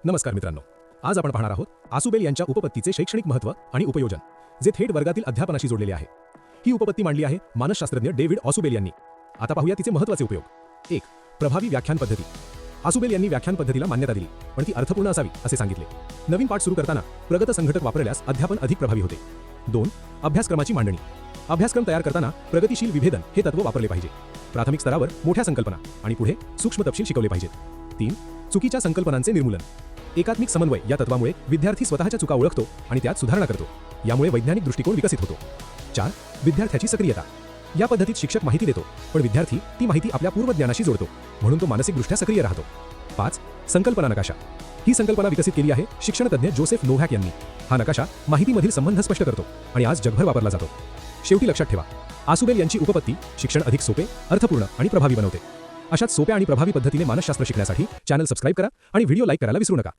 नमस्कार मित्रांनो, आज आपण पाहणार आहोत आसुबेल यांच्या उपपत्तीचे शैक्षणिक महत्त्व आणि उपयोजन, जे थेट वर्गातील अध्यापनाशी जोडलेले आहे। ही उपपत्ती मांडली आहे मानसशास्त्रज्ञ डेव्हिड ऑसुबेल यांनी। आता पाहूया तिचे महत्त्वाचे उपयोग। 1. प्रभावी व्याख्यान पद्धती। आसुबेल यांनी व्याख्यान पद्धतीला मान्यता दिली, पण ती अर्थपूर्ण असावी असे सांगितले। नवीन पाठ सुरू करताना प्रगत संघटक वापरल्यास अध्यापन अधिक प्रभावी होते। 2. अभ्यासक्रमाची मांडणी। अभ्यासक्रम तयार करताना प्रगतिशील विभेदन हे तत्व वापरले पाहिजे। प्राथमिक स्तरावर मोठ्या संकल्पना आणि पुढे सूक्ष्म तपशील शिकवले पाहिजेत। 3. चुकीच्या संकल्पनांचे निर्मूलन। एकात्मिक समन्वय या तत्वामुळे विद्यार्थी स्वतःच्या चुका ओळखतो आणि त्यात सुधारणा करतो, यामुळे वैज्ञानिक दृष्टिकोन विकसित होतो। 4. विद्यार्थ्याची सक्रियता। या पद्धतीत शिक्षक माहिती देतो, पण विद्यार्थी ती माहिती आपल्या पूर्वज्ञानाशी जोडतो, म्हणून तो मानसिकदृष्ट्या सक्रिय राहतो। 5. संकल्पना नकाशा। ही संकल्पना विकसित केली आहे शिक्षणतज्ञ जोसेफ नोव्हॅक यांनी। हा नकाशा माहितीमधील संबंध स्पष्ट करतो आणि आज जगभर वापरला जातो। शेवटी लक्षात ठेवा, आसुबेल यांची उपपत्ती शिक्षण अधिक सोपे, अर्थपूर्ण आणि प्रभावी बनवते। अशाच सोप्या आणि प्रभावी पद्धतीने मानसशास्त्र शिकण्यासाठी चॅनल सबस्क्राइब करा आणि व्हिडिओ लाईक करायला विसरू नका।